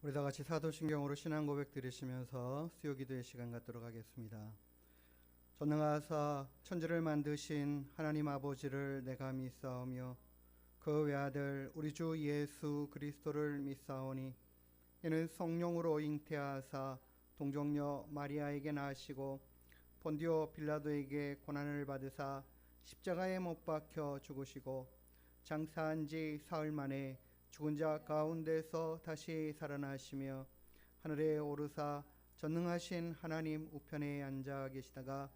우리 다 같이 사도신경으로 신앙 고백 드리시면서 수요 기도의 시간 갖도록 하겠습니다. 전능하사 천지를 만드신 하나님 아버지를 내가 믿사오며 그 외아들 우리 주 예수 그리스도를 믿사오니 이는 성령으로 잉태하사 동정녀 마리아에게 나시고 본디오 빌라도에게 고난을 받으사 십자가에 못 박혀 죽으시고 장사한 지 사흘 만에 죽은 자 가운데서 다시 살아나시며 하늘에 오르사 전능하신 하나님 우편에 앉아 계시다가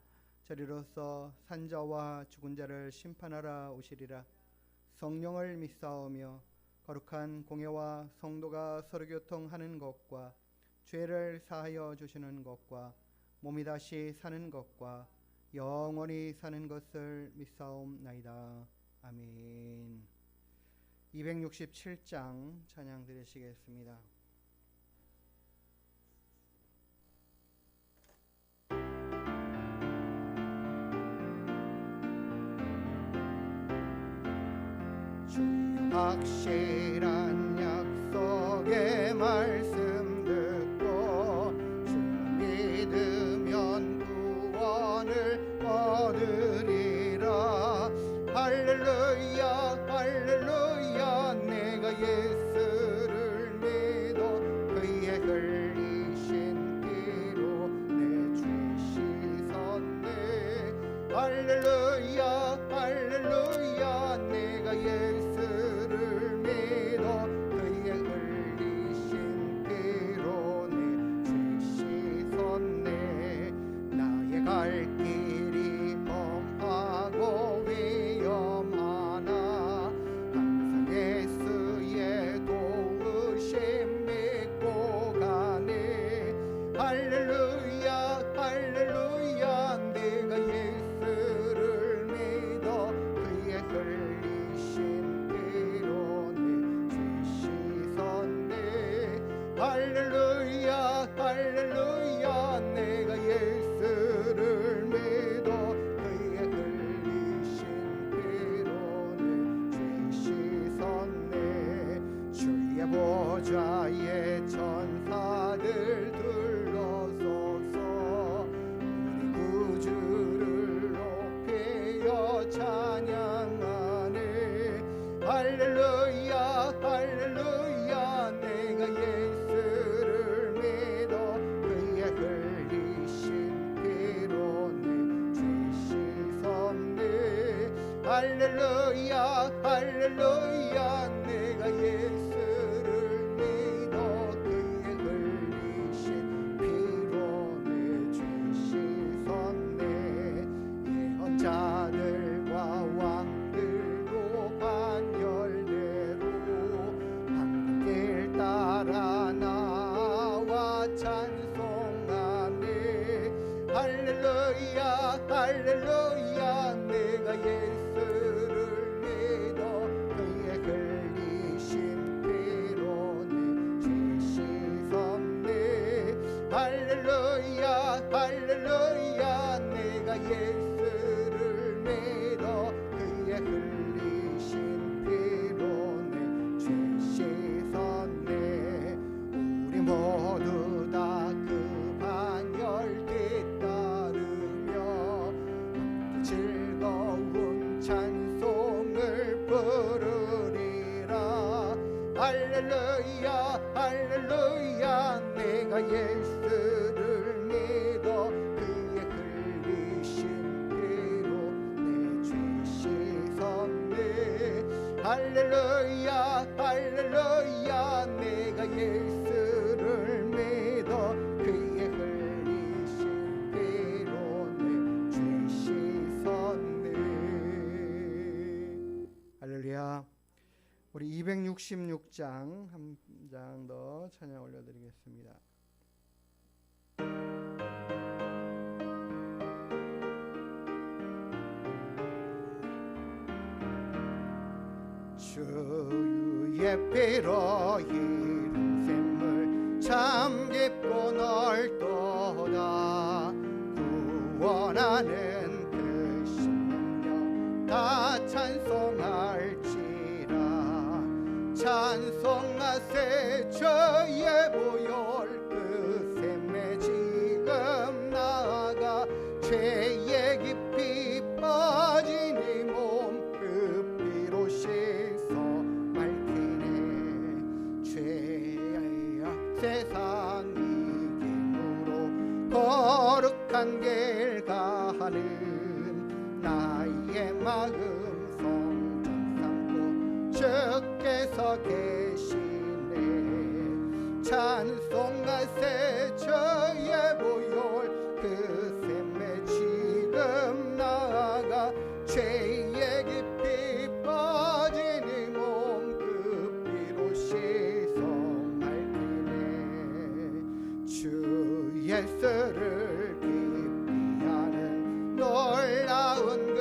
저리로서 산자와 죽은 자를 심판하러 오시리라. 성령을 믿사오며 거룩한 공예와 성도가 서로 교통하는 것과 죄를 사하여 주시는 것과 몸이 다시 사는 것과 영원히 사는 것을 믿사옵나이다. 아멘. 267장 찬양 드리시겠습니다. 주의 확실한 약속의 말씀 듣고 주 믿으면 구원을 얻으리라. 할렐루야 할렐루야 내가 예수를 믿어 그의 흘리신 피로 내 죄 씻었네. 할렐루야 할렐루야 내가 예수를 믿어 그의 흘리신 피로 내 죄 씻었네. 나의 갈 길이 험하고 위험하나 항상 예수의 도우심 믿고 가네. 할렐루야 할렐루야 내가 예수를 믿어 그의 흘리신 피로 내 죄 씻었네. 할렐루야 할렐루야 내가 예수를 믿어 그의 흘리신 피로 내 죄 씻었네. 주의 보좌에 천사들 둘러서서 우리 구주를 높여 찬양하네. 할렐루야 할렐루야 내가 예수를 믿어 그의 흘리신 피로 내 죄 씻었네. 할렐루야 할렐루야 내가 예수를 믿어 그의 흘리신 피로 내 죄 씻었네. 예언자들과 왕들도 반열대로 황길 따라 나와 찬송하네. 할렐루야 할렐루야 내가 예수를 믿어 그의 흘리신 피로 내 죄 씻었네. 할렐루야 할렐루야 내가 예수를 믿어 그의 흘리신 피로 내 죄 씻었네. 우리 모두 다 그 반열 뒤따르며 즐거운 찬송을 부르리라. 할렐루야 할렐루야 내가 예수를 믿어 그의 흘리신 피로 내 죄 씻었네. 할렐루야 할렐루야 내가 예수를 믿어 그의 흘리신 피로 내 죄 씻었네. 할렐루야. 우리 266장 한 장 더 찬양 올려드리겠습니다. 주의 피로 이룬 샘물 참 깊고 넓도다. 구원하는 그 신명령 다 찬송할지라. 찬 찬송하세 저의 보혈 그 샘에 지금 나아가 죄에 깊이 빠진 이 몸 그 피로 씻어 맑히네. 죄야 세상 이김으로 거룩한 길 가는 나의 마음 주께서 계시네. 찬송하세 저의 보혈 그 샘에 지금 나아가 죄에 깊이 빠진 이 몸 그 피로 씻어 맑히네. 주 예수를 깊이 아는 놀라운 그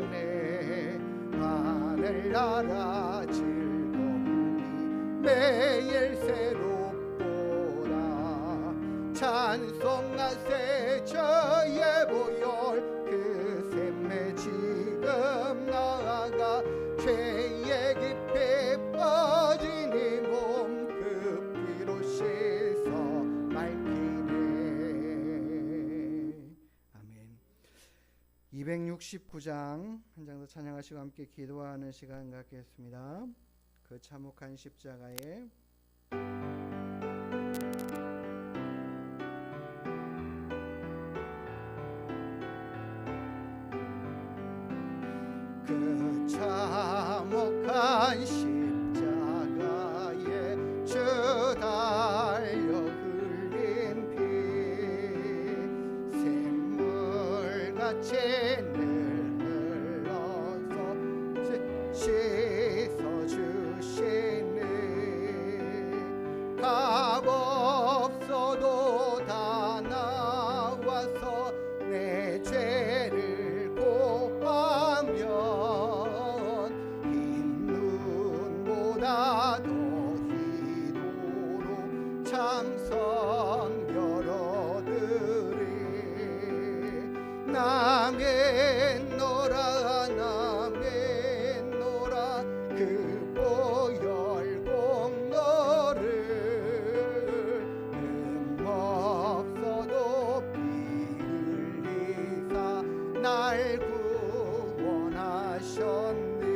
은혜 하늘나라 즐거움이 매일 새롭도다. 찬송하세 저의 보혈 그 샘에 지금 나아가 죄에 깊이 빠진 이 몸 그 피로 씻어 맑히네. 아멘. 269장 한 장 더 찬양하시고 함께 기도하는 시간 갖겠습니다. 그 참혹한 십자가에 그 참혹한 십자가에 주 달려 흘린 피 샘물같이 씻어주시네. 값 없어도 다 나와서 내 죄를 고하면 흰 눈보다 더 희도록 참성결 얻으리. 나맨노라 그 보혈 공로를 없어도 피 흘리사 날 구원하셨네.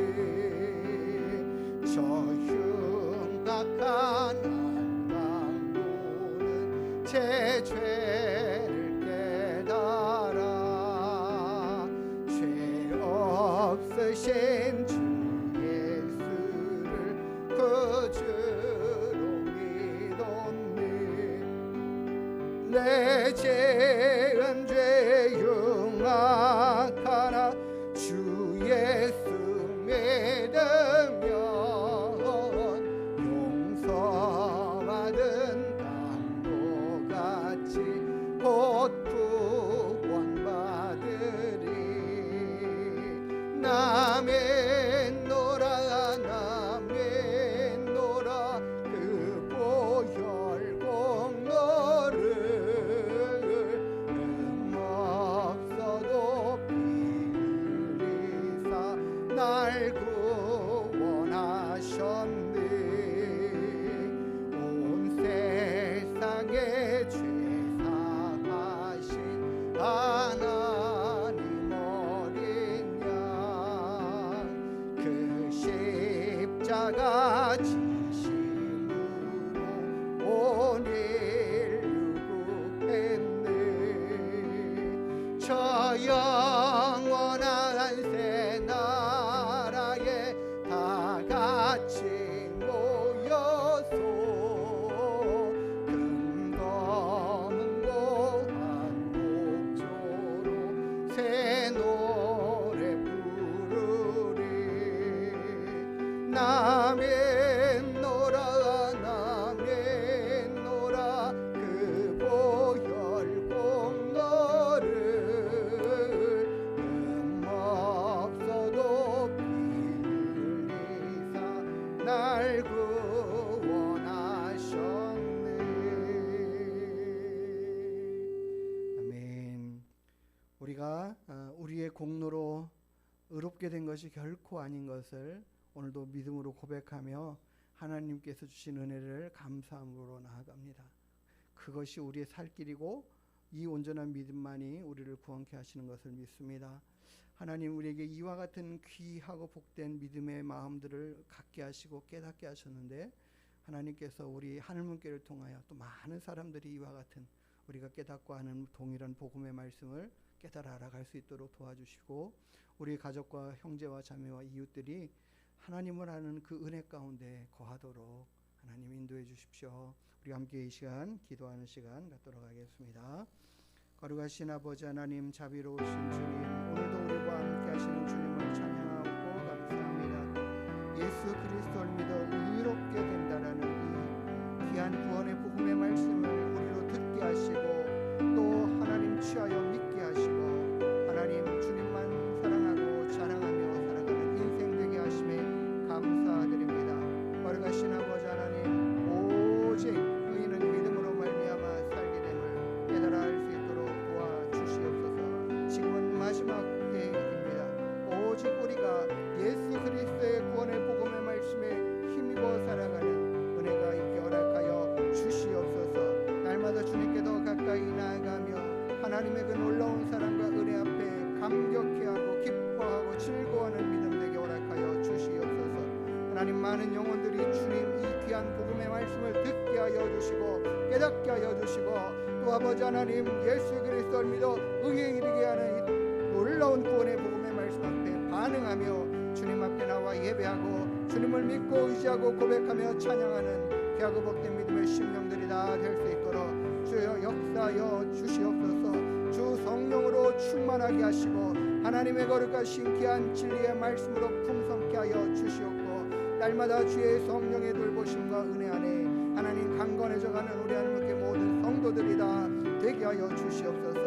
저 흉악한 한강도는 제 죄를 깨달아 죄 없으신 주 주로 믿었네. 내 죄은 죄 흉악하나 주 예수 믿으면 용서받은 강도같이 곧 구원받으리. 남의 노라 그 보혈 공로를 없어도 피 흘리사 날 구원하셨네. 온 세상에 죄 사하신 하나님 어린 양 그 십자가 지심으로 오늘 유국했네. 저 영원한 새 나라에 다 같이 모여서 금검은고한 목조로 새 노래 부르리. 남의 노라 그 보혈 공로를 없어도 피 흘리사 날 구원하셨네. 아멘. 우리가 우리의 공로로 의롭게 된 것이 결코 아닌 것을 오늘도 믿음으로 고백하며 하나님께서 주신 은혜를 감사함으로 나아갑니다. 그것이 우리의 살 길이고 이 온전한 믿음만이 우리를 구원케 하시는 것을 믿습니다. 하나님 우리에게 이와 같은 귀하고 복된 믿음의 마음들을 갖게 하시고 깨닫게 하셨는데, 하나님께서 우리 하늘문교를 통하여 또 많은 사람들이 이와 같은 우리가 깨닫고 하는 동일한 복음의 말씀을 깨달아 알아갈 수 있도록 도와주시고, 우리 가족과 형제와 자매와 이웃들이 하나님을 아는 그 은혜 가운데 거하도록 하나님 인도해 주십시오. 우리 함께 이 시간 기도하는 시간 갖도록 하겠습니다. 거룩하신 아버지 하나님, 자비로우신 주님, 오늘도 우리와 함께 하시는 주님을 찬양하고 감사합니다. 예수 그리스도를 믿어 의롭게 된다라는 이 귀한 구원의 복음의 말씀을 우리로 듣게 하시고 또 하나님 취하여 믿게 하시고 하나님 주님만 사랑하고 자랑하며 살아가는 인생 되게 하심에 감사드립니다. 거룩하신 아버지 하나님, 오직 의인은 믿음으로 말미암아 살게 됨을 깨달아 알 수 있도록 도와주시옵소서. 지금은 마지막 때입니다. 오직 우리가 예수 그리스도의 구원의 복음의 말씀에 힘입어 살아가는 은혜가 있게 허락하여 주시옵소서. 날마다 주님께 더 가까이 나아가며 하나님의 그 놀라운 사랑과 은혜 앞에 감격해하고 기뻐하고 즐거워하는 믿음 되게 허락하여 주시옵소서. 하나님, 많은 영혼들이 주님 이 귀한 복음의 말씀을 듣게 하여 주시고 깨닫게 하여 주시고 또 아버지 하나님, 예수 그리스도를 믿어 의에 이르게 하는 이 놀라운 구원의 복음의 말씀 앞에 반응하며 주님 앞에 나와 예배하고 주님을 믿고 의지하고 고백하며 찬양하는 귀하고 복된 믿음의 심령들이 다 될 수 있도록 주여 역사하여 주시옵소서. 주 성령으로 충만하게 하시고 하나님의 거룩하신 귀한 진리의 말씀으로 풍성케 하여 주시옵고, 날마다 주의 성령의 돌보심과 은혜 안에 하나님 강건해져가는 우리 하나님께 모든 성도들이 다 되게 하여 주시옵소서.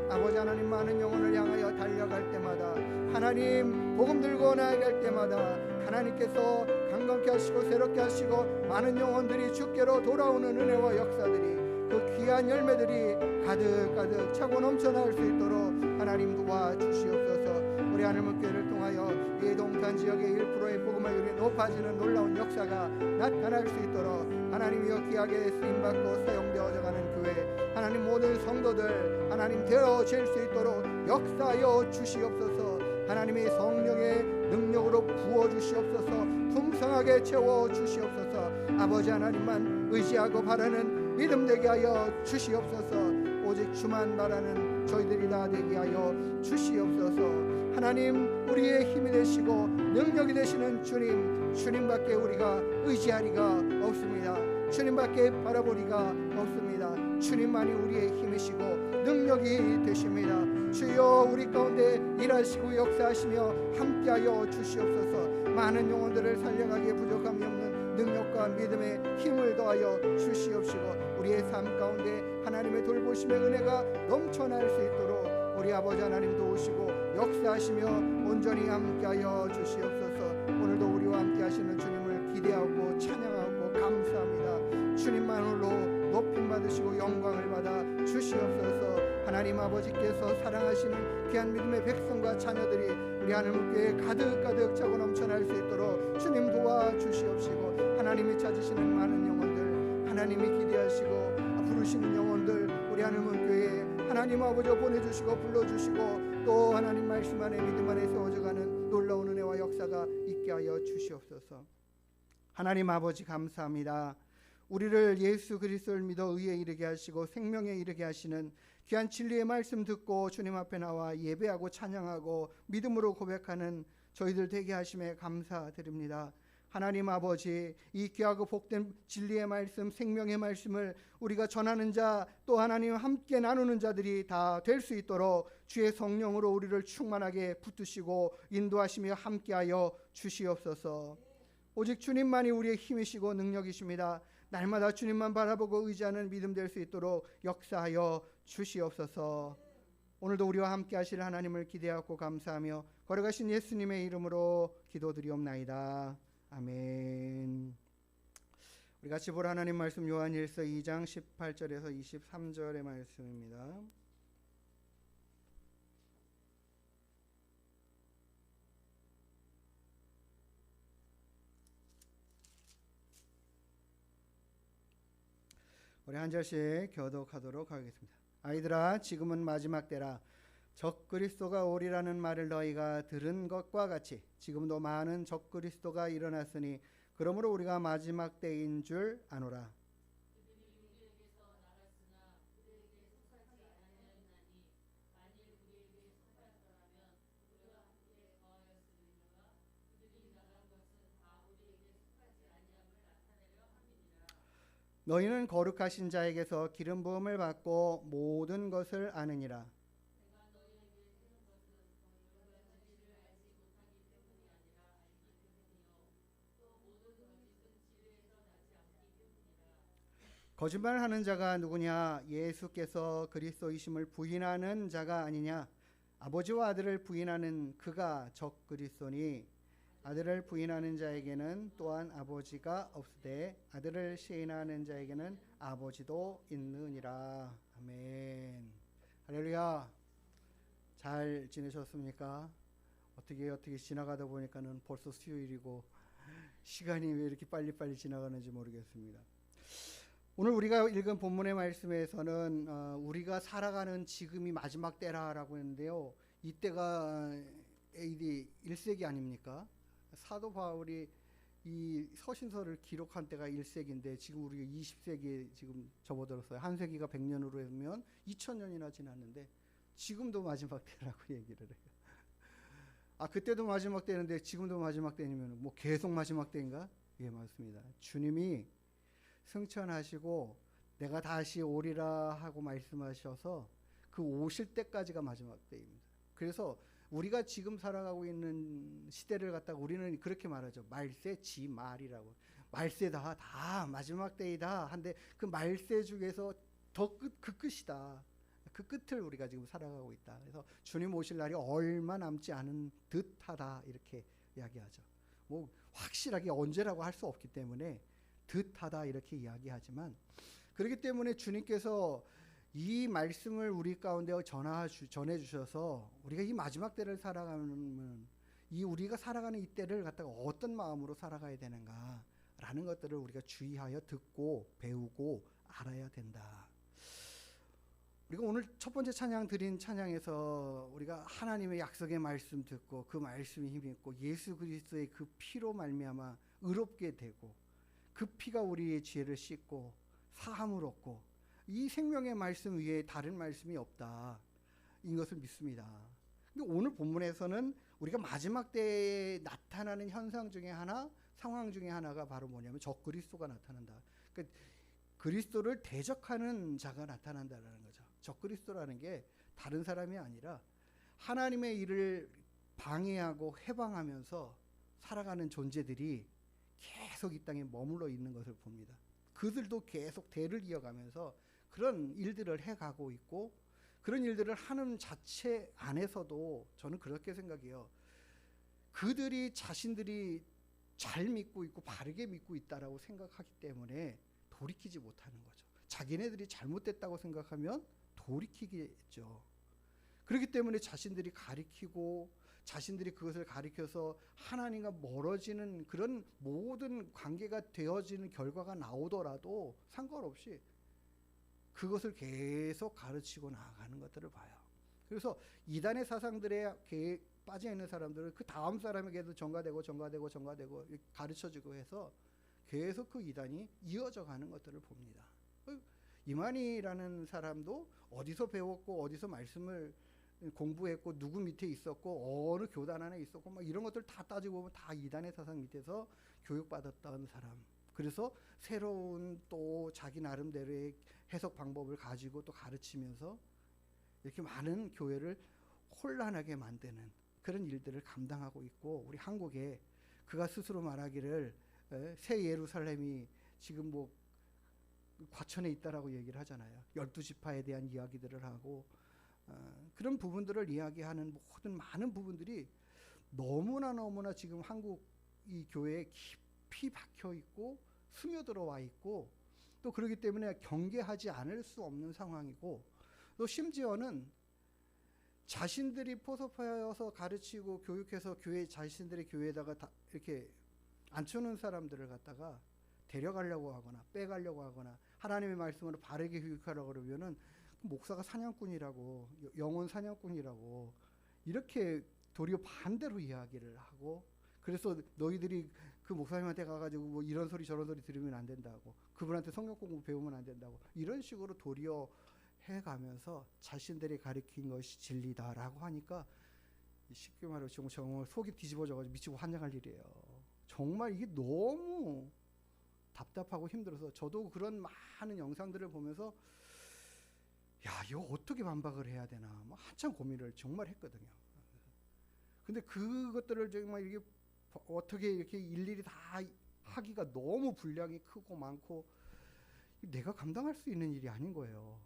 아버지 하나님, 많은 영혼을 향하여 달려갈 때마다 하나님 복음 들고 나아갈 때마다 하나님께서 강건케 하시고 새롭게 하시고 많은 영혼들이 주께로 돌아오는 은혜와 역사들이 그 귀한 열매들이 가득가득 차고 넘쳐나올 수 있도록 하나님 도와주시옵소서. 우리 하늘문교회를 통하여 이 동탄 지역의 1%의 복음화율이 높아지는 놀라운 역사가 나타날 수 있도록 하나님이여 귀하게 쓰임받고 사용되어져가는 교회, 하나님 모든 성도들 하나님 되어질 수 있도록 역사하여 주시옵소서. 하나님의 성령의 능력으로 부어주시옵소서. 풍성하게 채워주시옵소서. 아버지 하나님만 의지하고 바라는 믿음 되게 하여 주시옵소서. 오직 주만 바라는 저희들이 다 되게 하여 주시옵소서. 하나님, 우리의 힘이 되시고 능력이 되시는 주님, 주님밖에 우리가 의지하리가 없습니다. 주님밖에 바라보리가 없습니다. 주님만이 우리의 힘이시고 능력이 되십니다. 주여 우리 가운데 일하시고 역사하시며 함께하여 주시옵소서. 많은 영혼들을 살려가기에 부족함이 없는 능력과 믿음의 힘을 더하여 주시옵시고 우리의 삶 가운데 하나님의 돌보심의 은혜가 넘쳐날 수 있도록 우리 아버지 하나님 도우시고 역사하시며 온전히 함께하여 주시옵소서. 오늘도 우리와 함께하시는 주님을 기대하고 찬양하고 감사합니다. 주님만으로 높임 받으시고 영광을 받아 주시옵소서. 하나님 아버지께서 사랑하시는 귀한 믿음의 백성과 자녀들이 우리 하늘문교회에 가득가득 차고 넘쳐날 수 있도록 주님 도와주시옵시고, 하나님이 찾으시는 많은 영혼들 하나님이 기대하시고 부르시는 영혼들 우리 하늘문교회에 하나님 아버지 보내주시고 불러주시고 또 하나님 말씀 안에 믿음 안에 세워져가는 놀라운 은혜와 역사가 있게 하여 주시옵소서. 하나님 아버지 감사합니다. 우리를 예수 그리스도를 믿어 의에 이르게 하시고 생명에 이르게 하시는 귀한 진리의 말씀 듣고 주님 앞에 나와 예배하고 찬양하고 믿음으로 고백하는 저희들 되게 하심에 감사드립니다. 하나님 아버지, 이 귀하고 복된 진리의 말씀, 생명의 말씀을 우리가 전하는 자, 또 하나님 함께 나누는 자들이 다 될 수 있도록 주의 성령으로 우리를 충만하게 붙드시고 인도하시며 함께하여 주시옵소서. 오직 주님만이 우리의 힘이시고 능력이십니다. 날마다 주님만 바라보고 의지하는 믿음 될 수 있도록 역사하여 주시옵소서. 오늘도 우리와 함께 하실 하나님을 기대하고 감사하며 거룩하신 예수님의 이름으로 기도드리옵나이다. 아멘. 우리 같이 볼 하나님 말씀 요한일서 2장 18절에서 23절의 말씀입니다. 우리 한 절씩 교독하도록 하겠습니다. 아이들아, 지금은 마지막 때라. 적그리스도가 오리라는 말을 너희가 들은 것과 같이 지금도 많은 적그리스도가 일어났으니 그러므로 우리가 마지막 때인 줄 아노라. 너희는 거룩하신 자에게서 기름 부음을 받고 모든 것을 아느니라. 거짓말하는 자가 누구냐? 예수께서 그리스도이심을 부인하는 자가 아니냐? 아버지와 아들을 부인하는 그가 적그리스도니 아들을 부인하는 자에게는 또한 아버지가 없으되 아들을 시인하는 자에게는 아버지도 있느니라. 아멘. 할렐루야. 잘 지내셨습니까? 어떻게 지나가다 보니까는 벌써 수요일이고 시간이 왜 이렇게 빨리빨리 지나가는지 모르겠습니다. 오늘 우리가 읽은 본문의 말씀에서는 우리가 살아가는 지금이 마지막 때라라고 했는데요. 이때가 AD 1세기 아닙니까? 사도 바울이 이 서신서를 기록한 때가 1세기인데 지금 우리가 20세기에 지금 접어들었어요. 한 세기가 100년으로 하면 2000년이나 지났는데 지금도 마지막 때라고 얘기를 해요. 그때도 마지막 때인데 지금도 마지막 때면 뭐 계속 마지막 때인가? 예, 맞습니다. 주님이 승천하시고 내가 다시 오리라 하고 말씀하셔서 그 오실 때까지가 마지막 때입니다. 그래서 우리가 지금 살아가고 있는 시대를 갖다가 우리는 그렇게 말하죠. 말세 지말이라고. 말세다, 다 마지막 때이다. 한데 그 말세 중에서 더 그 끝이다. 그 끝을 우리가 지금 살아가고 있다. 그래서 주님 오실 날이 얼마 남지 않은 듯하다 이렇게 이야기하죠. 뭐 확실하게 언제라고 할 수 없기 때문에 듯하다 이렇게 이야기하지만 그렇기 때문에 주님께서 이 말씀을 우리 가운데 전해 주셔서 우리가 이 마지막 때를 살아가면 이 우리가 살아가는 이 때를 갖다가 어떤 마음으로 살아가야 되는가라는 것들을 우리가 주의하여 듣고 배우고 알아야 된다. 우리가 오늘 첫 번째 찬양 드린 찬양에서 우리가 하나님의 약속의 말씀 듣고 그 말씀이 힘이 있고 예수 그리스도의 그 피로 말미암아 의롭게 되고 그 피가 우리의 죄를 씻고 사함을 얻고 이 생명의 말씀 위에 다른 말씀이 없다. 이것을 믿습니다. 근데 오늘 본문에서는 우리가 마지막 때에 나타나는 현상 중에 하나, 상황 중에 하나가 바로 뭐냐면 적그리스도가 나타난다. 그러니까 그리스도를 대적하는 자가 나타난다는 거죠. 적그리스도라는 게 다른 사람이 아니라 하나님의 일을 방해하고 해방하면서 살아가는 존재들이 계속 이 땅에 머물러 있는 것을 봅니다. 그들도 계속 대를 이어가면서 그런 일들을 해가고 있고 그런 일들을 하는 자체 안에서도 저는 그렇게 생각해요. 그들이 자신들이 잘 믿고 있고 바르게 믿고 있다라고 생각하기 때문에 돌이키지 못하는 거죠. 자기네들이 잘못됐다고 생각하면 돌이키겠죠. 그렇기 때문에 자신들이 가리키고 자신들이 그것을 가리켜서 하나님과 멀어지는 그런 모든 관계가 되어지는 결과가 나오더라도 상관없이 그것을 계속 가르치고 나아가는 것들을 봐요. 그래서 이단의 사상들에 빠져 있는 사람들은 그 다음 사람에게도 전가되고 가르쳐주고 해서 계속 그 이단이 이어져 가는 것들을 봅니다. 이만희라는 사람도 어디서 배웠고 어디서 말씀을 공부했고 누구 밑에 있었고 어느 교단 안에 있었고 막 이런 것들 다 따지고 보면 다 이단의 사상 밑에서 교육받았던 사람. 그래서 새로운 또 자기 나름대로의 해석 방법을 가지고 또 가르치면서 이렇게 많은 교회를 혼란하게 만드는 그런 일들을 감당하고 있고 우리 한국에 그가 스스로 말하기를 새 예루살렘이 지금 뭐 과천에 있다라고 얘기를 하잖아요. 12지파에 대한 이야기들을 하고 그런 부분들을 이야기하는 모든 많은 부분들이 너무나 지금 한국 이 교회에 깊이 박혀 있고 스며들어 와 있고 또 그렇기 때문에 경계하지 않을 수 없는 상황이고 또 심지어는 자신들이 포섭하여서 가르치고 교육해서 자신들의 교회에다가 이렇게 앉혀놓은 사람들을 갖다가 데려가려고 하거나 빼가려고 하거나 하나님의 말씀으로 바르게 교육하라고 그러면은 목사가 사냥꾼이라고, 영혼 사냥꾼이라고 이렇게 도리어 반대로 이야기를 하고, 그래서 너희들이 그 목사님한테 가가지고 뭐 이런 소리 저런 소리 들으면 안 된다고, 그분한테 성경 공부 배우면 안 된다고, 이런 식으로 도리어 해가면서 자신들이 가르친 것이 진리다라고 하니까 쉽게 말하면 정말 속이 뒤집어져가지고 미치고 환장할 일이에요. 정말 이게 너무 답답하고 힘들어서 저도 그런 많은 영상들을 보면서 야, 이거 어떻게 반박을 해야 되나 뭐 한참 고민을 정말 했거든요. 근데 그것들을 정말 이게 어떻게 이렇게 일일이 다 하기가 너무 분량이 크고 많고 내가 감당할 수 있는 일이 아닌 거예요.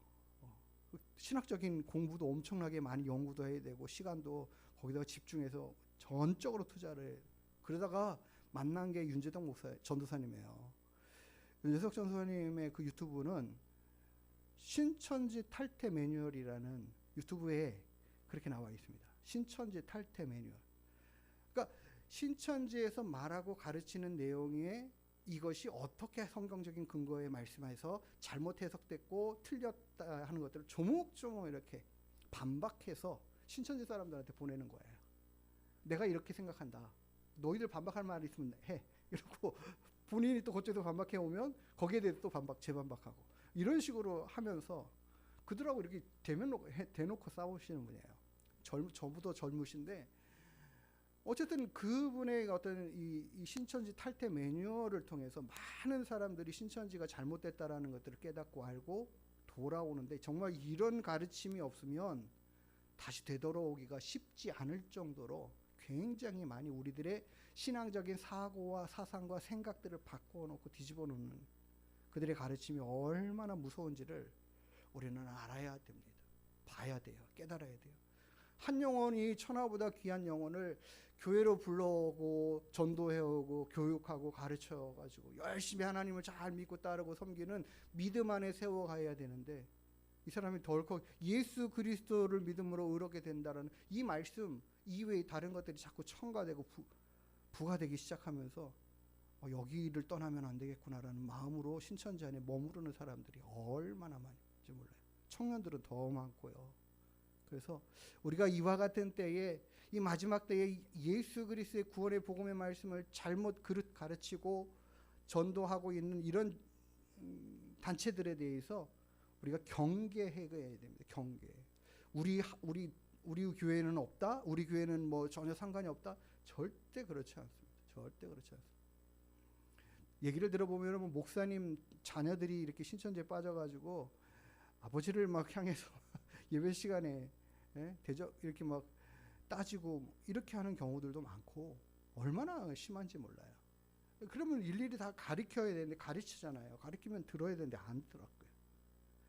신학적인 공부도 엄청나게 많이 연구도 해야 되고 시간도 거기다가 집중해서 전적으로 투자를 해요. 그러다가 만난 게 윤재덕 목사 전도사님이에요. 윤재덕 전도사님의 그 유튜브는 신천지 탈퇴 매뉴얼이라는 유튜브에 그렇게 나와 있습니다. 신천지 탈퇴 매뉴얼. 그러니까 신천지에서 말하고 가르치는 내용에 이것이 어떻게 성경적인 근거에 말씀해서 잘못 해석됐고 틀렸다 하는 것들을 조목조목 이렇게 반박해서 신천지 사람들한테 보내는 거예요. 내가 이렇게 생각한다. 너희들 반박할 말 있으면 해. 이러고 본인이 또 그쪽에서 반박해 오면 거기에 대해서 또 재반박하고 이런 식으로 하면서 그들하고 이렇게 대놓고 싸우시는 분이에요. 저보다 젊으신데 어쨌든 그분의 어떤 이 신천지 탈퇴 매뉴얼을 통해서 많은 사람들이 신천지가 잘못됐다라는 것들을 깨닫고 알고 돌아오는데 정말 이런 가르침이 없으면 다시 되돌아오기가 쉽지 않을 정도로 굉장히 많이 우리들의 신앙적인 사고와 사상과 생각들을 바꿔놓고 뒤집어 놓는 그들의 가르침이 얼마나 무서운지를 우리는 알아야 됩니다. 봐야 돼요. 깨달아야 돼요. 한 영혼이 천하보다 귀한 영혼을 교회로 불러오고 전도해오고 교육하고 가르쳐가지고 열심히 하나님을 잘 믿고 따르고 섬기는 믿음 안에 세워가야 되는데 이 사람이 덜컥 예수 그리스도를 믿음으로 의롭게 된다라는 이 말씀 이외의 다른 것들이 자꾸 첨가되고 부가되기 시작하면서 여기를 떠나면 안 되겠구나라는 마음으로 신천지 안에 머무르는 사람들이 얼마나 많은지 몰라요. 청년들은 더 많고요. 그래서 우리가 이와 같은 때에 이 마지막 때에 예수 그리스도의 구원의 복음의 말씀을 잘못 가르치고 전도하고 있는 이런 단체들에 대해서 우리가 경계해야 됩니다. 경계. 우리 교회는 없다. 우리 교회는 뭐 전혀 상관이 없다. 절대 그렇지 않습니다. 절대 그렇지 않습니다. 얘기를 들어보면 뭐 목사님 자녀들이 이렇게 신천지에 빠져가지고 아버지를 막 향해서 예배 시간에 대접 이렇게 막 따지고 이렇게 하는 경우들도 많고 얼마나 심한지 몰라요. 그러면 일일이 다 가르쳐야 되는데 가르치잖아요. 가르치면 들어야 되는데 안 듣더라고요.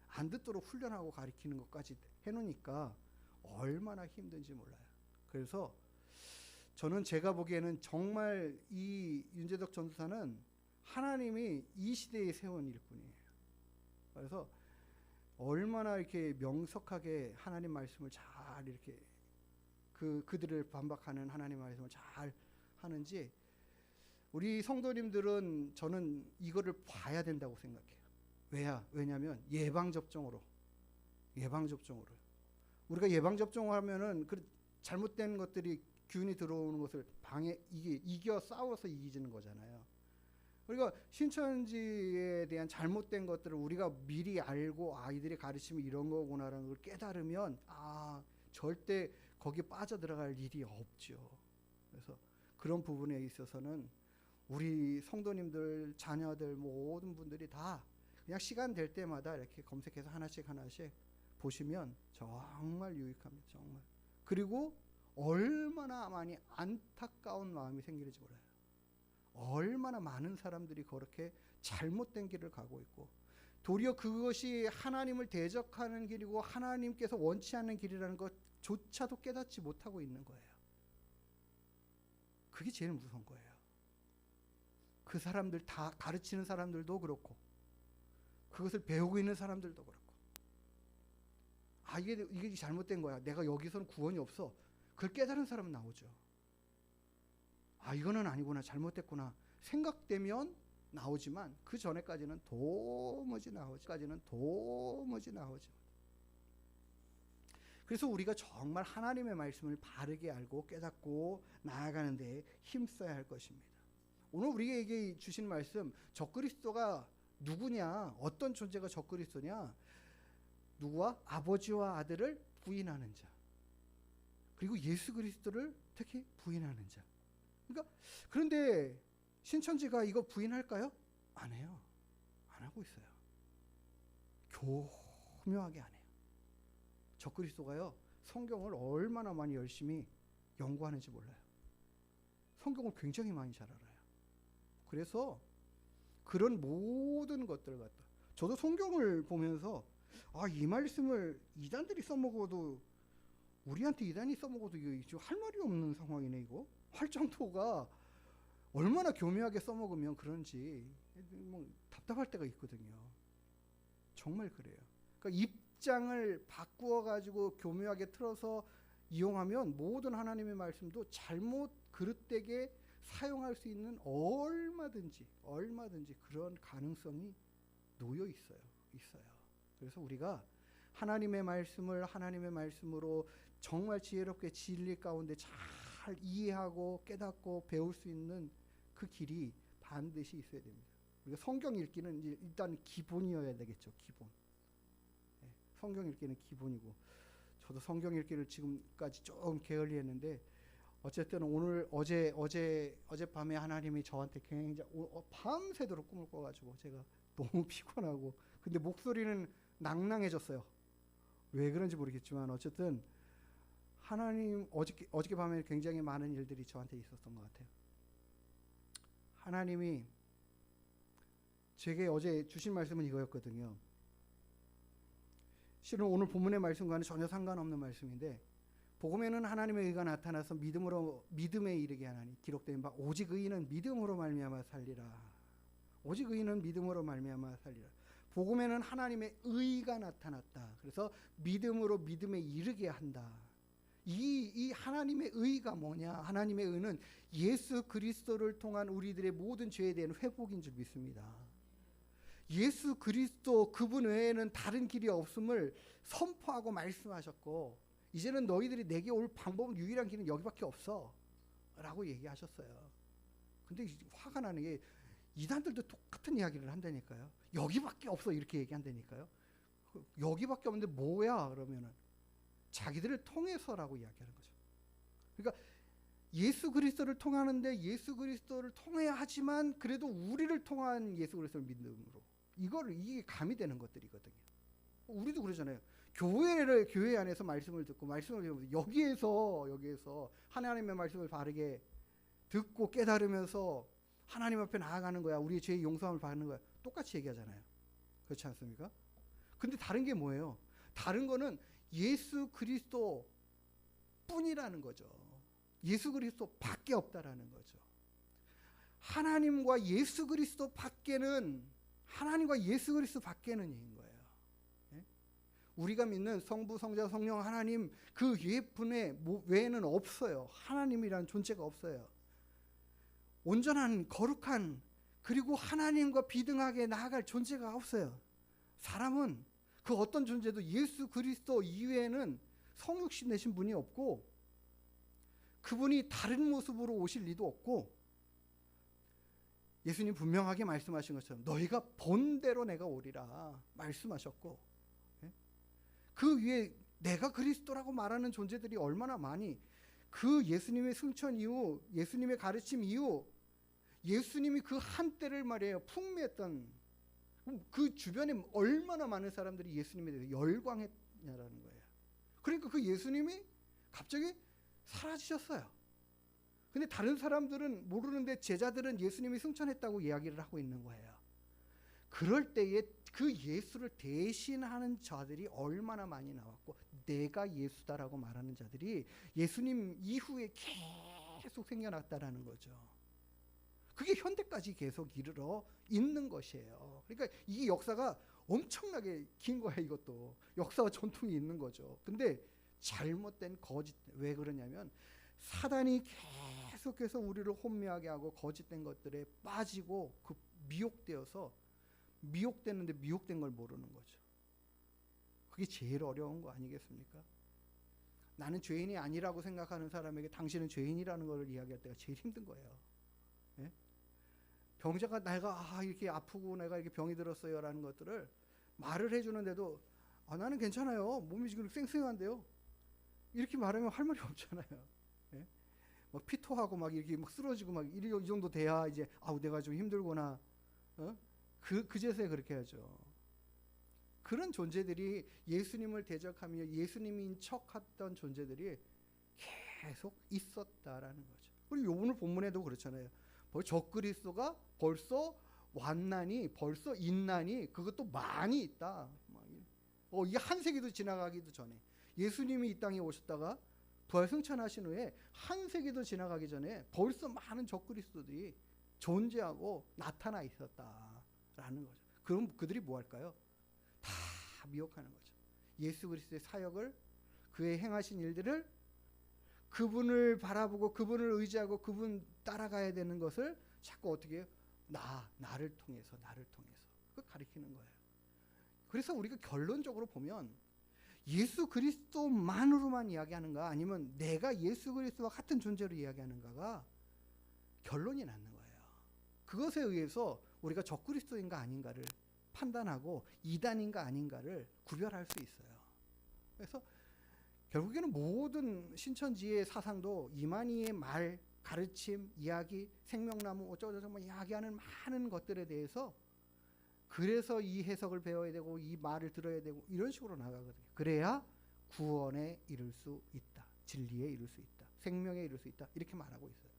안 듣도록 훈련하고 가르치는 것까지 해놓으니까 얼마나 힘든지 몰라요. 그래서 저는 제가 보기에는 정말 이 윤재덕 전도사는 하나님이 이 시대에 세운 일꾼이에요. 그래서 얼마나 이렇게 명석하게 하나님 말씀을 잘 이렇게 그들을 반박하는 하나님 말씀을 잘 하는지 우리 성도님들은 저는 이거를 봐야 된다고 생각해요. 왜냐하면 예방접종으로 우리가 예방접종을 하면은 그 잘못된 것들이 균이 들어오는 것을 이겨 싸워서 이기는 거잖아요. 그러니까 신천지에 대한 잘못된 것들을 우리가 미리 알고 아이들이 가르치면 이런 거구나라는 걸 깨달으면 절대 거기에 빠져들어갈 일이 없죠. 그래서 그런 부분에 있어서는 우리 성도님들, 자녀들 모든 분들이 다 그냥 시간 될 때마다 이렇게 검색해서 하나씩 보시면 정말 유익합니다. 정말. 그리고 얼마나 많이 안타까운 마음이 생기는지 몰라요. 얼마나 많은 사람들이 그렇게 잘못된 길을 가고 있고 도리어 그것이 하나님을 대적하는 길이고 하나님께서 원치 않는 길이라는 것조차도 깨닫지 못하고 있는 거예요. 그게 제일 무서운 거예요. 그 사람들 다 가르치는 사람들도 그렇고 그것을 배우고 있는 사람들도 그렇고 이게 잘못된 거야. 내가 여기서는 구원이 없어. 그걸 깨달은 사람은 나오죠. 이거는 아니구나. 잘못됐구나. 생각되면 나오지만 그 전에까지는 도무지 나오지. 그래서 우리가 정말 하나님의 말씀을 바르게 알고 깨닫고 나아가는 데 힘써야 할 것입니다. 오늘 우리에게 주신 말씀, 적그리스도가 누구냐, 어떤 존재가 적그리스도냐, 누구와? 아버지와 아들을 부인하는 자, 그리고 예수 그리스도를 특히 부인하는 자. 그러니까 그런데 신천지가 이거 부인할까요? 안 해요. 안 하고 있어요. 교묘하게 안 해요. 적그리스도가요, 성경을 얼마나 많이 열심히 연구하는지 몰라요. 성경을 굉장히 많이 잘 알아요. 그래서 그런 모든 것들을 갖다, 저도 성경을 보면서 이 말씀을 이단들이 써먹어도, 우리한테 이단이 써먹어도 이거 할 말이 없는 상황이네. 이거 할 정도가 얼마나 교묘하게 써먹으면 그런지 뭐 답답할 때가 있거든요. 정말 그래요. 그러니까 입장을 바꾸어 가지고 교묘하게 틀어서 이용하면 모든 하나님의 말씀도 잘못 그릇되게 사용할 수 있는 얼마든지 그런 가능성이 놓여 있어요. 그래서 우리가 하나님의 말씀을 하나님의 말씀으로 정말 지혜롭게 진리 가운데 잘 이해하고 깨닫고 배울 수 있는 그 길이 반드시 있어야 됩니다. 우리가 성경 읽기는 이제 일단 기본이어야 되겠죠. 기본. 성경 읽기는 기본이고, 저도 성경 읽기를 지금까지 좀 게을리했는데, 어쨌든 오늘 어젯밤에 하나님이 저한테 굉장히 밤새도록 꿈을 꿔가지고 제가 너무 피곤하고, 근데 목소리는 낭낭해졌어요. 왜 그런지 모르겠지만 어쨌든 하나님, 어저께 밤에 굉장히 많은 일들이 저한테 있었던 것 같아요. 하나님이 제게 어제 주신 말씀은 이거였거든요. 실은 오늘 본문의 말씀과는 전혀 상관없는 말씀인데, 복음에는 하나님의 의가 나타나서 믿음에 이르게 하나니 기록된 바 오직 의인은 믿음으로 말미암아 살리라. 오직 의인은 믿음으로 말미암아 살리라. 복음에는 하나님의 의가 나타났다. 그래서 믿음으로 믿음에 이르게 한다. 이 하나님의 의가 뭐냐? 하나님의 의는 예수 그리스도를 통한 우리들의 모든 죄에 대한 회복인 줄 믿습니다. 예수 그리스도 그분 외에는 다른 길이 없음을 선포하고 말씀하셨고, 이제는 너희들이 내게 올 방법은, 유일한 길은 여기밖에 없어 라고 얘기하셨어요. 근데 화가 나는 게 이단들도 똑같은 이야기를 한다니까요. 여기밖에 없어 이렇게 얘기한다니까요. 여기밖에 없는데 뭐야 그러면은 자기들을 통해서라고 이야기하는 거죠. 그러니까 예수 그리스도를 통하는데 예수 그리스도를 통해야 하지만 그래도 우리를 통한 예수 그리스도를 믿음으로, 이게 감이 되는 것들이거든요. 우리도 그러잖아요. 교회 안에서 말씀을 듣고 말씀을 배우면서 여기에서 하나님의 말씀을 바르게 듣고 깨달으면서 하나님 앞에 나아가는 거야. 우리의 죄의 용서함을 받는 거야. 똑같이 얘기하잖아요. 그렇지 않습니까? 근데 다른 게 뭐예요? 다른 거는 예수 그리스도 뿐이라는 거죠. 예수 그리스도 밖에 없다라는 거죠. 하나님과 예수 그리스도 밖에는 인 거예요. 우리가 믿는 성부, 성자, 성령 하나님 그 예분의 외에는 없어요. 하나님이라는 존재가 없어요. 온전한 거룩한, 그리고 하나님과 비등하게 나아갈 존재가 없어요. 사람은 그 어떤 존재도 예수 그리스도 이외에는 성육신 되신 분이 없고, 그분이 다른 모습으로 오실 리도 없고, 예수님 분명하게 말씀하신 것처럼 너희가 본대로 내가 오리라 말씀하셨고, 그 위에 내가 그리스도라고 말하는 존재들이 얼마나 많이, 그 예수님의 승천 이후, 예수님의 가르침 이후, 예수님이 그 한때를 말이에요 풍미했던 그 주변에 얼마나 많은 사람들이 예수님에 대해서 열광했냐라는 거예요. 그러니까 그 예수님이 갑자기 사라지셨어요. 근데 다른 사람들은 모르는데 제자들은 예수님이 승천했다고 이야기를 하고 있는 거예요. 그럴 때에 그 예수를 대신하는 자들이 얼마나 많이 나왔고, 내가 예수다라고 말하는 자들이 예수님 이후에 계속 생겨났다라는 거죠. 그게 현대까지 계속 이르러 있는 것이에요. 그러니까 이 역사가 엄청나게 긴 거야. 이것도 역사와 전통이 있는 거죠. 근데 잘못된 거짓, 왜 그러냐면 사단이 계속해서 우리를 혼미하게 하고 거짓된 것들에 빠지고 그 미혹되어서 미혹됐는데 미혹된 걸 모르는 거죠. 그게 제일 어려운 거 아니겠습니까? 나는 죄인이 아니라고 생각하는 사람에게 당신은 죄인이라는 걸 이야기할 때가 제일 힘든 거예요. 예? 병자가 내가 이렇게 아프고 내가 이렇게 병이 들었어요 라는 것들을 말을 해주는데도 나는 괜찮아요. 몸이 지금 쌩쌩한데요. 이렇게 말하면 할 말이 없잖아요. 예? 막 피토하고 막 이렇게 막 쓰러지고 막 이 정도 돼야 이제 내가 좀 힘들구나. 그제서야 그렇게 하죠. 그런 존재들이 예수님을 대적하며 예수님인 척했던 존재들이 계속 있었다라는 거죠. 그리고 오늘 본문에도 그렇잖아요. 적그리스도가 벌써 왔나니 벌써 있나니 그것도 많이 있다. 이게 한 세기도 지나가기도 전에 예수님이 이 땅에 오셨다가 부활 승천하신 후에 한 세기도 지나가기 전에 벌써 많은 적그리스도들이 존재하고 나타나 있었다라는 거죠. 그럼 그들이 뭐 할까요? 다 미혹하는 거죠. 예수 그리스도의 사역을, 그의 행하신 일들을, 그분을 바라보고 그분을 의지하고 그분 따라가야 되는 것을 자꾸 어떻게 해요? 나를 통해서 그걸 가리키는 거예요. 그래서 우리가 결론적으로 보면 예수 그리스도만으로만 이야기하는가 아니면 내가 예수 그리스도와 같은 존재로 이야기하는가가 결론이 나는 거예요. 그것에 의해서 우리가 적그리스도인가 아닌가를 판단하고 이단인가 아닌가를 구별할 수 있어요. 그래서 결국에는 모든 신천지의 사상도 이만희의 말, 가르침, 이야기, 생명나무 어쩌고저쩌고 이야기하는 많은 것들에 대해서 그래서 이 해석을 배워야 되고 이 말을 들어야 되고 이런 식으로 나가거든요. 그래야 구원에 이를 수 있다. 진리에 이를 수 있다. 생명에 이를 수 있다. 이렇게 말하고 있어요.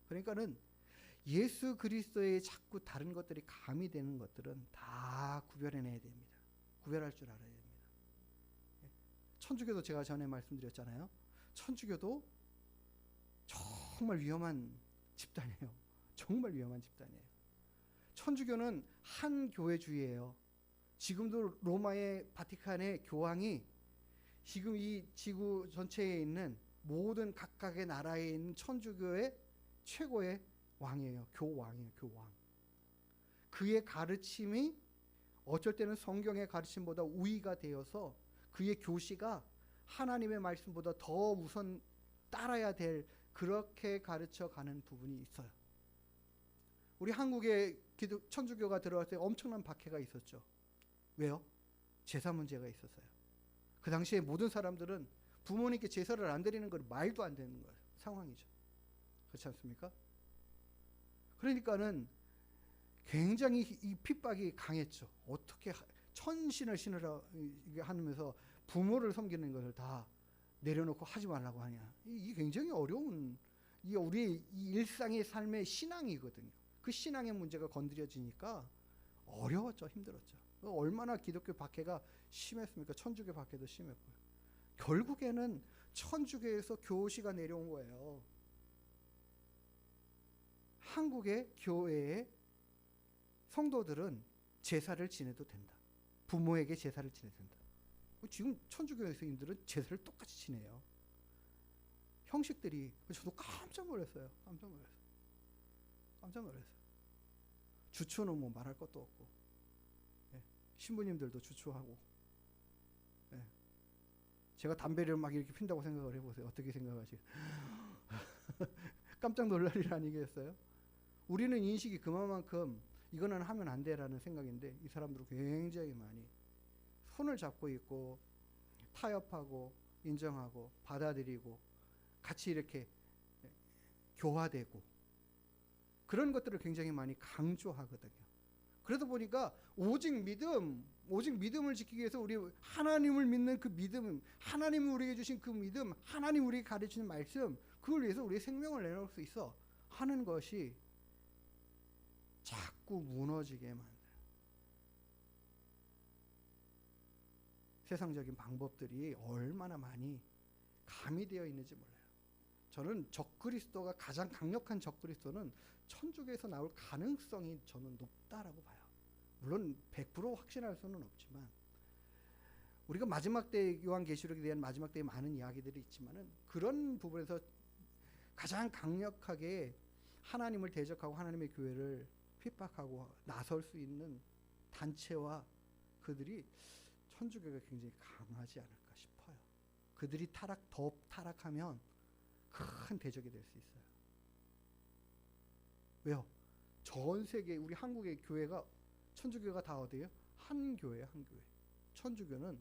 그러니까는 예수 그리스도의 자꾸 다른 것들이 가미되는 것들은 다 구별해내야 됩니다. 구별할 줄 알아야 됩니다. 천주교도 제가 전에 말씀드렸잖아요. 천주교도 정말 위험한 집단이에요. 정말 위험한 집단이에요. 천주교는 한 교회주의예요. 지금도 로마의 바티칸의 교황이 지금 이 지구 전체에 있는 모든 각각의 나라에 있는 천주교의 최고의 왕이에요. 교왕이에요. 교왕. 그의 가르침이 어쩔 때는 성경의 가르침보다 우위가 되어서 그의 교시가 하나님의 말씀보다 더 우선 따라야 될 그렇게 가르쳐가는 부분이 있어요. 우리 한국에 천주교가 들어왔을 때 엄청난 박해가 있었죠. 왜요? 제사 문제가 있었어요. 그 당시에 모든 사람들은 부모님께 제사를 안 드리는 건 말도 안 되는 거예요. 상황이죠. 그렇지 않습니까? 그러니까는 굉장히 이 핍박이 강했죠. 어떻게 천신을 신으라 하면서 부모를 섬기는 것을 다 내려놓고 하지 말라고 하냐. 이게 굉장히 어려운 우리의 이 일상의 삶의 신앙이거든요. 그 신앙의 문제가 건드려지니까 어려웠죠. 힘들었죠. 얼마나 기독교 박해가 심했습니까? 천주교 박해도 심했고요. 결국에는 천주교에서 교시가 내려온 거예요. 한국의 교회의 성도들은 제사를 지내도 된다. 부모에게 제사를 지내도 된다. 지금 천주교 교인들은 제사를 똑같이 지내요. 형식들이 저도 깜짝 놀랐어요. 깜짝 놀랐어요. 주초는 뭐 말할 것도 없고, 신부님들도 주초하고, 제가 담배를 막 이렇게 핀다고 생각을 해보세요. 어떻게 생각하지? 깜짝 놀랄 일 아니겠어요? 우리는 인식이 그만큼 이거는 하면 안 돼라는 생각인데 이 사람들은 굉장히 많이 손을 잡고 있고 타협하고 인정하고 받아들이고 같이 이렇게 교화되고 그런 것들을 굉장히 많이 강조하거든요. 그러다 보니까 오직 믿음을 지키기 위해서 우리 하나님을 믿는 그 믿음, 하나님이 우리에게 주신 그 믿음, 하나님 우리에게 가르치는 말씀, 그걸 위해서 우리의 생명을 내놓을 수 있어 하는 것이 자꾸 무너지게 만들어요. 세상적인 방법들이 얼마나 많이 가미되어 있는지 몰라요. 저는 적그리스도가 가장 강력한 적그리스도는 천주교에서 나올 가능성이 저는 높다라고 봐요. 물론 100% 확신할 수는 없지만 우리가 마지막 때 요한계시록에 대한 마지막 때에 많은 이야기들이 있지만은 그런 부분에서 가장 강력하게 하나님을 대적하고 하나님의 교회를 핍박하고 나설 수 있는 단체와 그들이 천주교가 굉장히 강하지 않을까 싶어요. 그들이 더 타락하면 큰 대적이 될 수 있어요. 왜요? 전 세계 우리 한국의 교회가 천주교가 다 어디예요? 한 교회예요, 한 교회. 천주교는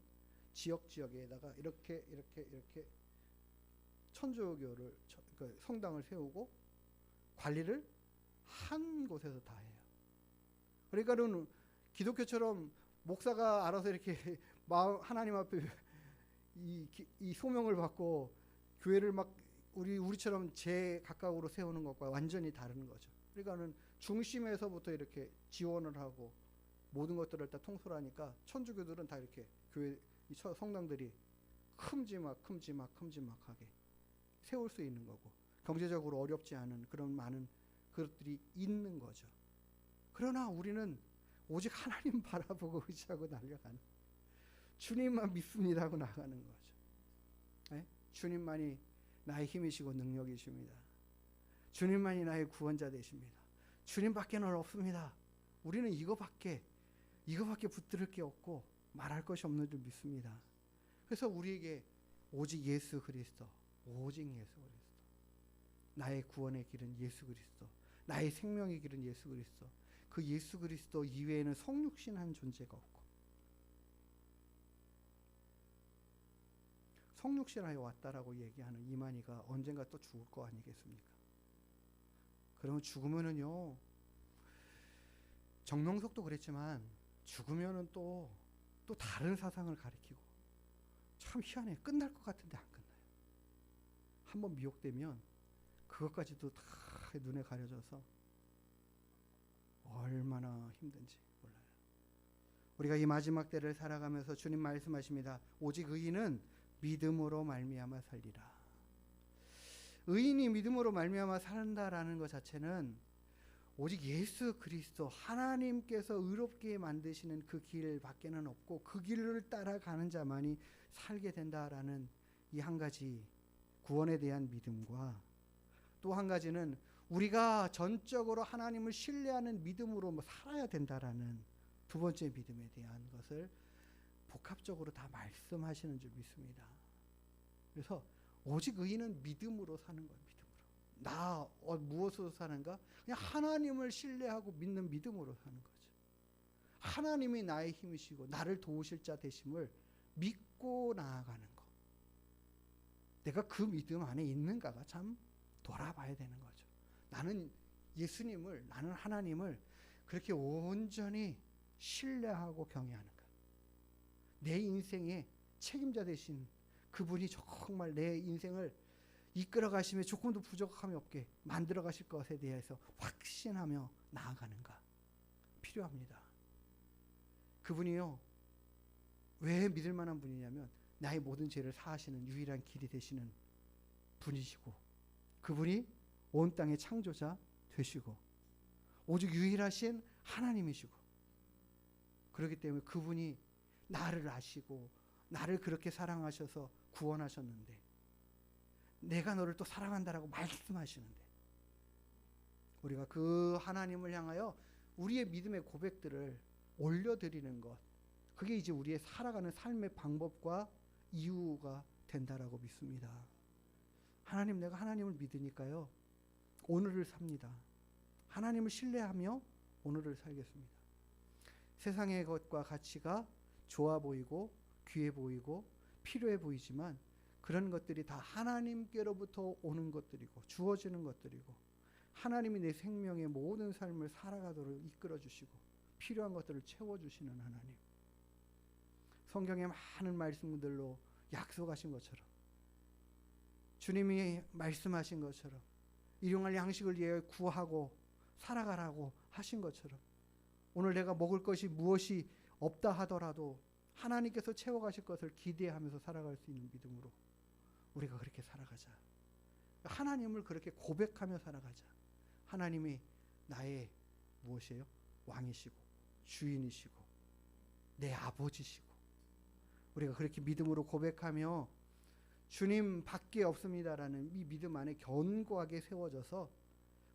지역에다가 이렇게 천주교를 그러니까 성당을 세우고 관리를 한 곳에서 다 해요. 그러니까는 기독교처럼 목사가 알아서 이렇게 하나님 앞에 이 소명을 받고 교회를 막 우리처럼 제각각으로 세우는 것과 완전히 다른 거죠. 그러니까는 중심에서부터 이렇게 지원을 하고 모든 것들을 다 통솔하니까 천주교들은 다 이렇게 교회 성당들이 큼지막하게 세울 수 있는 거고 경제적으로 어렵지 않은 그런 많은 그것들이 있는 거죠. 그러나 우리는 오직 하나님 바라보고 의지하고 달려가는 주님만 믿습니다 하고 나가는 거죠. 네? 주님만이 나의 힘이시고 능력이십니다. 주님만이 나의 구원자 되십니다. 주님밖에는 없습니다. 우리는 이거밖에 붙들을 게 없고 말할 것이 없는 줄 믿습니다. 그래서 우리에게 오직 예수 그리스도, 오직 예수 그리스도, 나의 구원의 길은 예수 그리스도, 나의 생명의 길은 예수 그리스도, 그 예수 그리스도 이외에는 성육신한 존재가 없고 성육신하여 왔다라고 얘기하는 이만희가 언젠가 또 죽을 거 아니겠습니까? 그러면 죽으면은요, 정명석도 그랬지만 죽으면은 또 다른 사상을 가리키고 참 희한해. 끝날 것 같은데 안 끝나요. 한번 미혹되면 그것까지도 다 눈에 가려져서 얼마나 힘든지 몰라요. 우리가 이 마지막 때를 살아가면서 주님 말씀하십니다. 오직 의인은 믿음으로 말미암아 살리라. 의인이 믿음으로 말미암아 산다라는 것 자체는 오직 예수 그리스도 하나님께서 의롭게 만드시는 그 길 밖에는 없고 그 길을 따라가는 자만이 살게 된다라는 이 한 가지 구원에 대한 믿음과 또 한 가지는 우리가 전적으로 하나님을 신뢰하는 믿음으로 살아야 된다라는 두 번째 믿음에 대한 것을 복합적으로 다 말씀하시는 줄 믿습니다. 그래서 오직 의인은 믿음으로 사는 거예요. 믿음으로. 무엇으로 사는가? 그냥 하나님을 신뢰하고 믿는 믿음으로 사는 거죠. 하나님이 나의 힘이시고 나를 도우실 자 되심을 믿고 나아가는 것. 내가 그 믿음 안에 있는가가 참 돌아봐야 되는 거죠. 나는 나는 하나님을 그렇게 온전히 신뢰하고 경외하는가. 내 인생의 책임자 되신 그분이 정말 내 인생을 이끌어 가심에 조금도 부족함이 없게 만들어 가실 것에 대해서 확신하며 나아가는가 필요합니다. 그분이요, 왜 믿을 만한 분이냐면 나의 모든 죄를 사하시는 유일한 길이 되시는 분이시고 그분이 온 땅의 창조자 되시고 오직 유일하신 하나님이시고 그렇기 때문에 그분이 나를 아시고 나를 그렇게 사랑하셔서 구원하셨는데 내가 너를 또 사랑한다라고 말씀하시는데 우리가 그 하나님을 향하여 우리의 믿음의 고백들을 올려드리는 것, 그게 이제 우리의 살아가는 삶의 방법과 이유가 된다라고 믿습니다. 하나님, 내가 하나님을 믿으니까요 오늘을 삽니다. 하나님을 신뢰하며 오늘을 살겠습니다. 세상의 것과 가치가 좋아 보이고 귀해 보이고 필요해 보이지만 그런 것들이 다 하나님께로부터 오는 것들이고 주어지는 것들이고 하나님이 내 생명의 모든 삶을 살아가도록 이끌어 주시고 필요한 것들을 채워주시는 하나님, 성경의 많은 말씀들로 약속하신 것처럼 주님이 말씀하신 것처럼 일용할 양식을 위해 구하고 살아가라고 하신 것처럼 오늘 내가 먹을 것이 무엇이 없다 하더라도 하나님께서 채워가실 것을 기대하면서 살아갈 수 있는 믿음으로 우리가 그렇게 살아가자. 하나님을 그렇게 고백하며 살아가자. 하나님이 나의 무엇이에요? 왕이시고 주인이시고 내 아버지시고 우리가 그렇게 믿음으로 고백하며 주님 밖에 없습니다라는 이 믿음 안에 견고하게 세워져서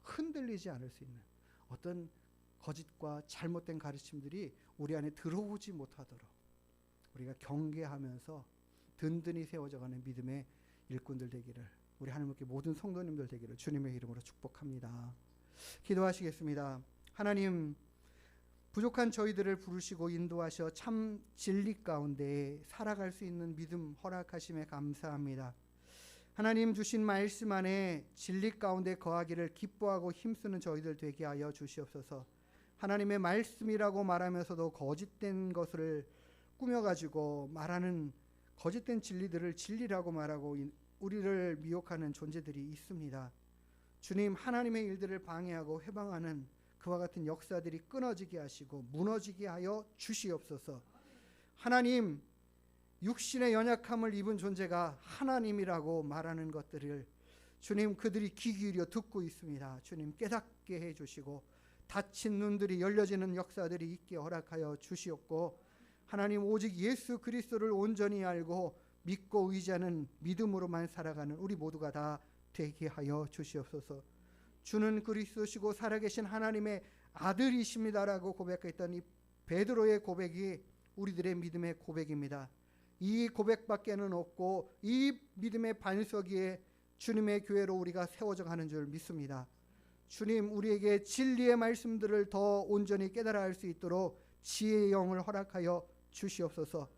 흔들리지 않을 수 있는 어떤 거짓과 잘못된 가르침들이 우리 안에 들어오지 못하도록 우리가 경계하면서 든든히 세워져가는 믿음의 일꾼들 되기를, 우리 하나님께 모든 성도님들 되기를 주님의 이름으로 축복합니다. 기도하시겠습니다. 하나님, 부족한 저희들을 부르시고 인도하셔 참 진리 가운데 살아갈 수 있는 믿음 허락하심에 감사합니다. 하나님 주신 말씀 안에 진리 가운데 거하기를 기뻐하고 힘쓰는 저희들 되게 하여 주시옵소서. 하나님의 말씀이라고 말하면서도 거짓된 것을 꾸며가지고 말하는 거짓된 진리들을 진리라고 말하고 우리를 미혹하는 존재들이 있습니다. 주님, 하나님의 일들을 방해하고 회방하는 그와 같은 역사들이 끊어지게 하시고 무너지게 하여 주시옵소서. 하나님, 육신의 연약함을 입은 존재가 하나님이라고 말하는 것들을 주님, 그들이 귀 기울여 듣고 있습니다. 주님, 깨닫게 해주시고 닫힌 눈들이 열려지는 역사들이 있게 허락하여 주시옵고, 하나님, 오직 예수 그리스도를 온전히 알고 믿고 의지하는 믿음으로만 살아가는 우리 모두가 다 되게 하여 주시옵소서. 주는 그리스도시고 살아계신 하나님의 아들이십니다라고 고백했던 이 베드로의 고백이 우리들의 믿음의 고백입니다. 이 고백밖에는 없고 이 믿음의 반석 위에 주님의 교회로 우리가 세워져 가는 줄 믿습니다. 주님, 우리에게 진리의 말씀들을 더 온전히 깨달아 할 수 있도록 지혜의 영을 허락하여 주시옵소서.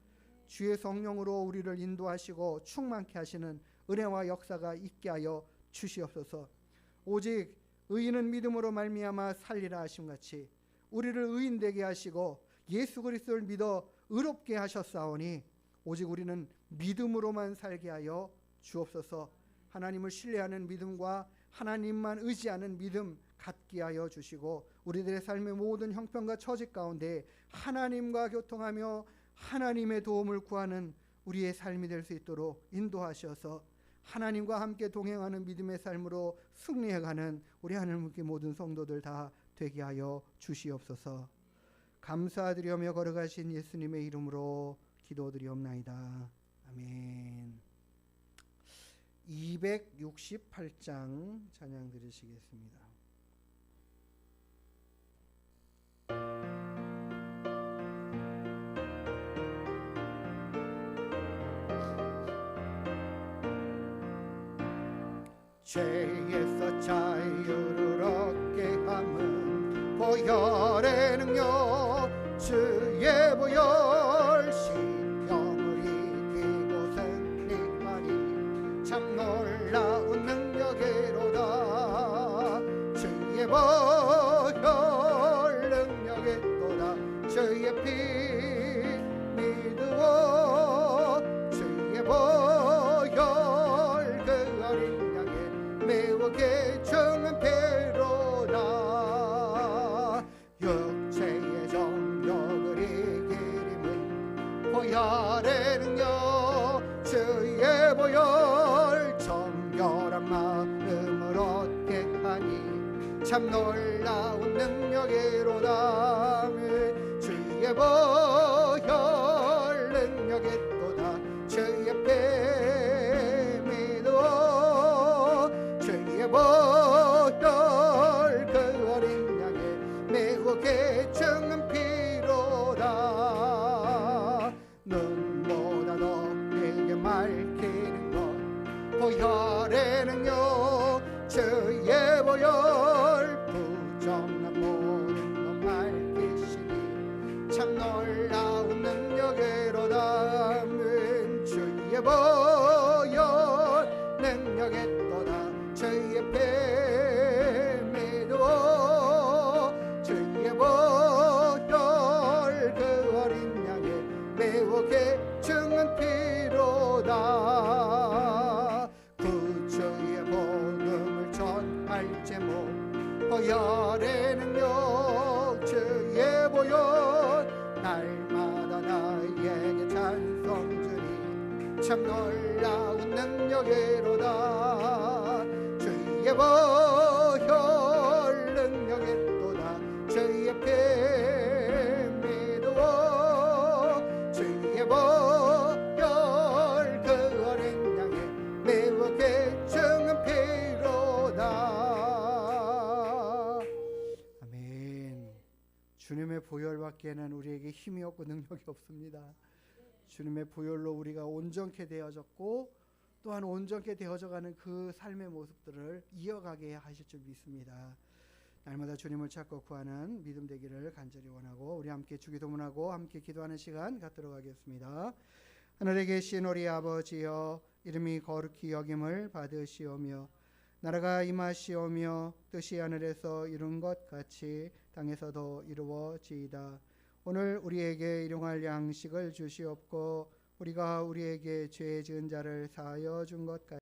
주의 성령으로 우리를 인도하시고 충만케 하시는 은혜와 역사가 있게 하여 주시옵소서. 오직 의인은 믿음으로 말미암아 살리라 하심같이 우리를 의인 되게 하시고 예수 그리스도를 믿어 의롭게 하셨사오니 오직 우리는 믿음으로만 살게 하여 주옵소서. 하나님을 신뢰하는 믿음과 하나님만 의지하는 믿음 갖게 하여 주시고 우리들의 삶의 모든 형편과 처지 가운데 하나님과 교통하며 하나님의 도움을 구하는 우리의 삶이 될 수 있도록 인도하셔서 하나님과 함께 동행하는 믿음의 삶으로 승리해가는 우리 하나님께 모든 성도들 다 되게 하여 주시옵소서. 감사드리며 걸어가신 예수님의 이름으로 기도드리옵나이다. 아멘. 268장 찬양 드리시겠습니다. 죄에서 자유를 얻게 함은 보혈의 능력, 주의 보혈 십병을 이기고 승리하니 참 놀라운 능력이로다. 주의 보혈 능력이로다. 주의 피 믿으오. 주의 보혈 그 어린 매우 개정한 배로다. 육체의 정욕을 이기림은 보혈의 능력, 주의 보혈 정결한 마음을 얻게 하니 참 놀라운 능력이로다. 주의 보혈 능력이로다. 주의 배 믿어. 주의 보혈 그 어린 양의 매우 개정한 피로다. 눈보다도 내게 맑히는 것 보혈의 능력, 주의 보혈 부정한 모든 것 맑히시니 참 놀라운 능력이로다. 주의 보혈 능력이로다. 주의 배 믿어. 주의 보혈 그 어린 양의 매우 개정한 피로다. 구주의 복음을 전할 제목 보혈의 능력, 주의 보혈 날마다 나에게 찬송 주니 참 놀라운 능력이로다. 주의 보혈 능력이로다. 주의 피 믿어. 주의 보혈 그 어린 양의 매우 개정한 피로다. 아멘. 주님의 보혈밖에는 우리에게 힘이 없고 능력이 없습니다. 주님의 보혈로 우리가 온전케 되어졌고 또한 온전케 되어져가는 그 삶의 모습들을 이어가게 하실 줄 믿습니다. 날마다 주님을 찾고 구하는 믿음 되기를 간절히 원하고 우리 함께 주기도문하고 함께 기도하는 시간 갖도록 하겠습니다. 하늘에 계신 우리 아버지여, 이름이 거룩히 여김을 받으시오며 나라가 임하시오며 뜻이 하늘에서 이룬 것 같이 땅에서도 이루어지이다. 오늘 우리에게 일용할 양식을 주시옵고 우리가 우리에게 죄 지은 자를 사하여 준 것 같이